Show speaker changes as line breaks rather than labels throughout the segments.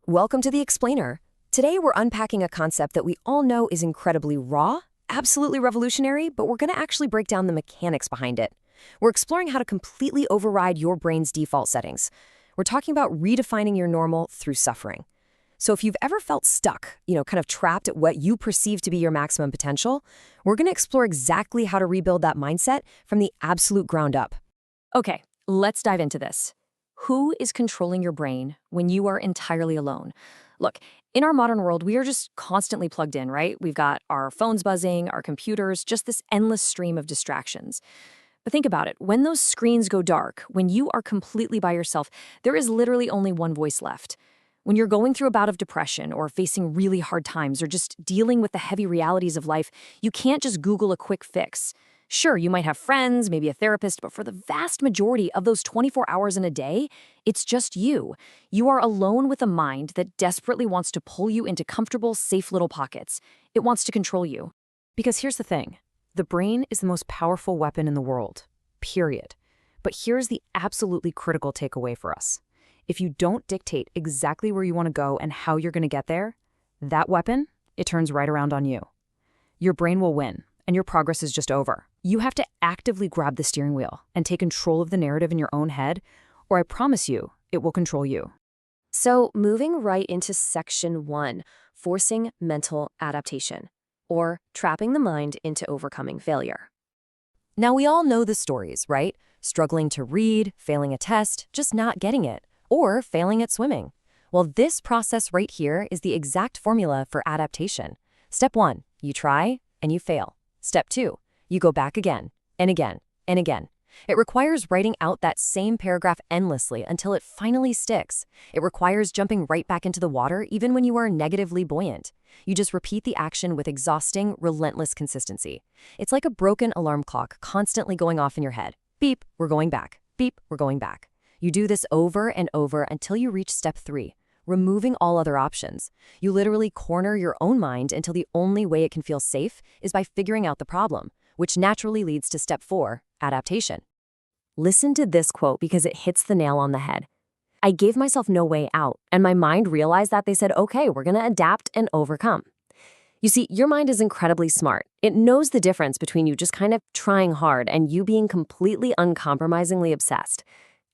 Welcome to The Explainer. Today we're unpacking a concept that we all know is incredibly raw, absolutely revolutionary, but we're going to actually break down the mechanics behind it. We're exploring how to completely override your brain's default settings. We're talking about redefining your normal through suffering. So if you've ever felt stuck, kind of trapped at what you perceive to be your maximum potential, we're going to explore exactly how to rebuild that mindset from the absolute ground up. Okay, let's dive into this. Who is controlling your brain when you are entirely alone? Look, in our modern world, we are just constantly plugged in, right? We've got our phones buzzing, our computers, just this endless stream of distractions. But think about it. When those screens go dark, when you are completely by yourself, there is literally only one voice left. When you're going through a bout of depression or facing really hard times or just dealing with the heavy realities of life, you can't just Google a quick fix. Sure, you might have friends, maybe a therapist, but for the vast majority of those 24 hours in a day, it's just you. You are alone with a mind that desperately wants to pull you into comfortable, safe little pockets. It wants to control you. Because here's the thing. The brain is the most powerful weapon in the world, period. But here's the absolutely critical takeaway for us. If you don't dictate exactly where you want to go and how you're going to get there, that weapon, it turns right around on you. Your brain will win, and your progress is just over. You have to actively grab the steering wheel and take control of the narrative in your own head, or I promise you, it will control you. So moving right into section 1, forcing mental adaptation, or trapping the mind into overcoming failure. Now we all know the stories, right? Struggling to read, failing a test, just not getting it, or failing at swimming. Well, this process right here is the exact formula for adaptation. Step 1, you try and you fail. Step 2, you go back again and again and again. It requires writing out that same paragraph endlessly until it finally sticks. It requires jumping right back into the water even when you are negatively buoyant. You just repeat the action with exhausting, relentless consistency. It's like a broken alarm clock constantly going off in your head. Beep, we're going back. Beep, we're going back. You do this over and over until you reach step 3, removing all other options. You literally corner your own mind until the only way it can feel safe is by figuring out the problem, which naturally leads to step 4, adaptation. Listen to this quote because it hits the nail on the head. I gave myself no way out, and my mind realized that. They said, okay, we're going to adapt and overcome. You see, your mind is incredibly smart. It knows the difference between you just kind of trying hard and you being completely uncompromisingly obsessed.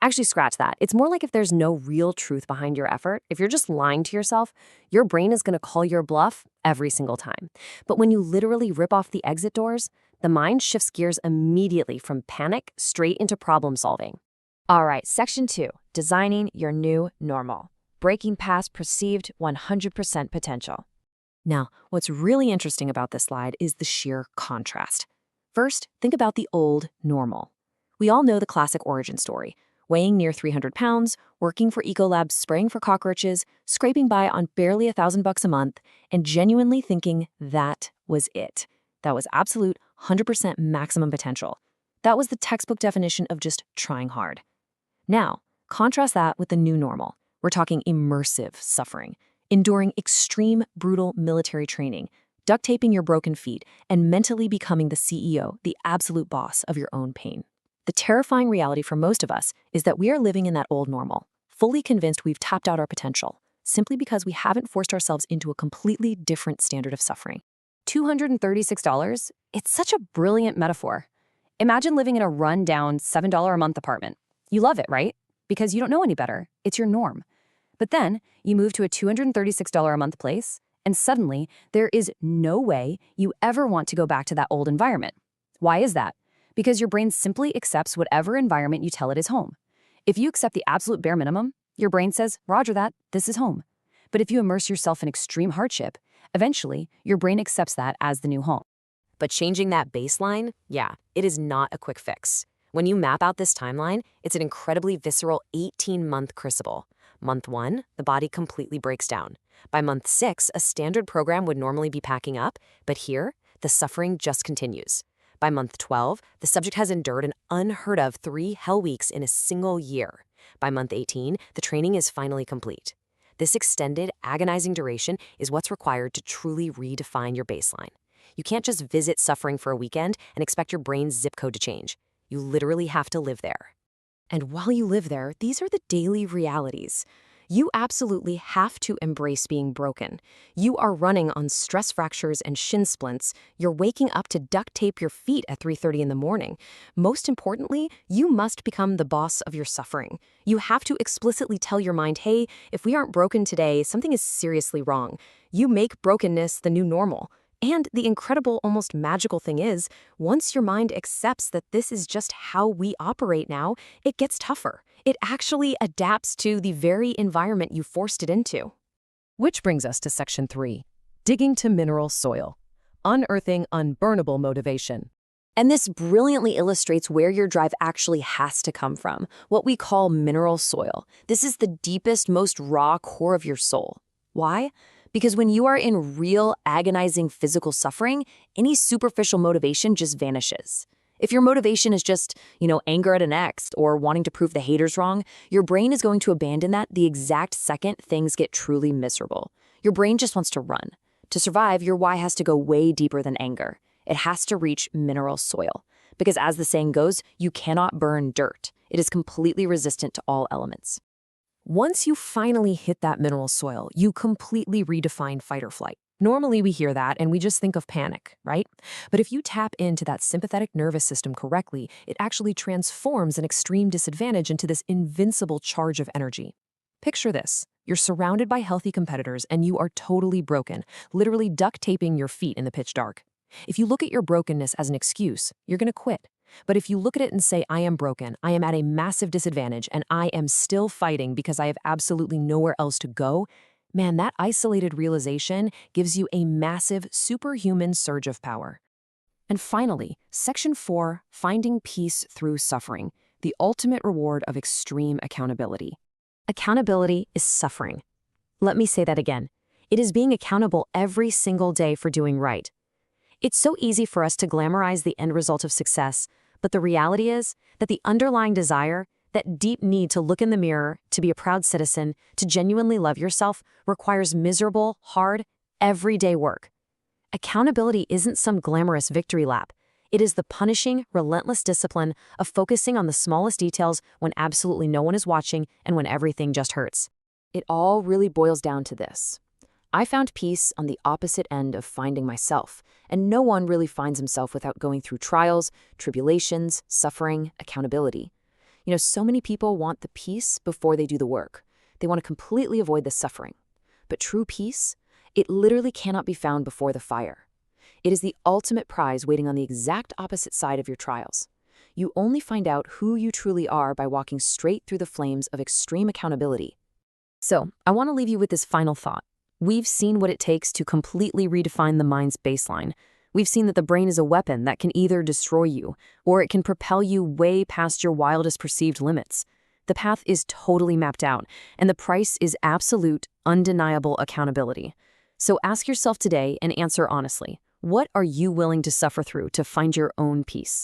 Actually, scratch that. It's more like if there's no real truth behind your effort, if you're just lying to yourself, your brain is going to call your bluff every single time. But when you literally rip off the exit doors, the mind shifts gears immediately from panic straight into problem solving. All right, section 2, designing your new normal, breaking past perceived 100% potential. Now, what's really interesting about this slide is the sheer contrast. First, think about the old normal. We all know the classic origin story. Weighing near 300 pounds, working for Ecolab, spraying for cockroaches, scraping by on barely $1,000 a month, and genuinely thinking that was it. That was absolute 100% maximum potential. That was the textbook definition of just trying hard. Now, contrast that with the new normal. We're talking immersive suffering, enduring extreme, brutal military training, duct taping your broken feet, and mentally becoming the CEO, the absolute boss of your own pain. The terrifying reality for most of us is that we are living in that old normal, fully convinced we've tapped out our potential, simply because we haven't forced ourselves into a completely different standard of suffering. $236? It's such a brilliant metaphor. Imagine living in a run-down $7 a month apartment. You love it, right? Because you don't know any better. It's your norm. But then you move to a $236 a month place, and suddenly there is no way you ever want to go back to that old environment. Why is that? Because your brain simply accepts whatever environment you tell it is home. If you accept the absolute bare minimum, your brain says, Roger that, this is home. But if you immerse yourself in extreme hardship, eventually your brain accepts that as the new home. But changing that baseline, it is not a quick fix. When you map out this timeline, it's an incredibly visceral 18-month crucible. Month 1, the body completely breaks down. By month 6, a standard program would normally be packing up, but here, the suffering just continues. By month 12, the subject has endured an unheard of 3 hell weeks in a single year. By month 18, the training is finally complete. This extended, agonizing duration is what's required to truly redefine your baseline. You can't just visit suffering for a weekend and expect your brain's zip code to change. You literally have to live there. And while you live there, these are the daily realities. You absolutely have to embrace being broken. You are running on stress fractures and shin splints. You're waking up to duct tape your feet at 3:30 in the morning. Most importantly, you must become the boss of your suffering. You have to explicitly tell your mind, hey, if we aren't broken today, something is seriously wrong. You make brokenness the new normal. And the incredible, almost magical thing is, once your mind accepts that this is just how we operate now, it gets tougher. It actually adapts to the very environment you forced it into. Which brings us to Section 3, digging to mineral soil, unearthing unburnable motivation. And this brilliantly illustrates where your drive actually has to come from, what we call mineral soil. This is the deepest, most raw core of your soul. Why? Because when you are in real, agonizing physical suffering, any superficial motivation just vanishes. If your motivation is just, anger at an ex or wanting to prove the haters wrong, your brain is going to abandon that the exact second things get truly miserable. Your brain just wants to run. To survive, your why has to go way deeper than anger. It has to reach mineral soil. Because as the saying goes, you cannot burn dirt. It is completely resistant to all elements. Once you finally hit that mineral soil, you completely redefine fight or flight. Normally we hear that and we just think of panic, right? But if you tap into that sympathetic nervous system correctly, it actually transforms an extreme disadvantage into this invincible charge of energy. Picture this. You're surrounded by healthy competitors and you are totally broken, literally duct taping your feet in the pitch dark. If you look at your brokenness as an excuse, you're going to quit. But if you look at it and say, I am broken, I am at a massive disadvantage, and I am still fighting because I have absolutely nowhere else to go, man, that isolated realization gives you a massive, superhuman surge of power. And finally, Section 4, finding peace through suffering, the ultimate reward of extreme accountability. Accountability is suffering. Let me say that again. It is being accountable every single day for doing right. It's so easy for us to glamorize the end result of success, but the reality is that the underlying desire, that deep need to look in the mirror, to be a proud citizen, to genuinely love yourself, requires miserable, hard, everyday work. Accountability isn't some glamorous victory lap. It is the punishing, relentless discipline of focusing on the smallest details when absolutely no one is watching and when everything just hurts. It all really boils down to this. I found peace on the opposite end of finding myself, and no one really finds himself without going through trials, tribulations, suffering, accountability. So many people want the peace before they do the work. They want to completely avoid the suffering. But true peace, it literally cannot be found before the fire. It is the ultimate prize waiting on the exact opposite side of your trials. You only find out who you truly are by walking straight through the flames of extreme accountability. So, I want to leave you with this final thought. We've seen what it takes to completely redefine the mind's baseline. We've seen that the brain is a weapon that can either destroy you, or it can propel you way past your wildest perceived limits. The path is totally mapped out, and the price is absolute, undeniable accountability. So ask yourself today and answer honestly, what are you willing to suffer through to find your own peace?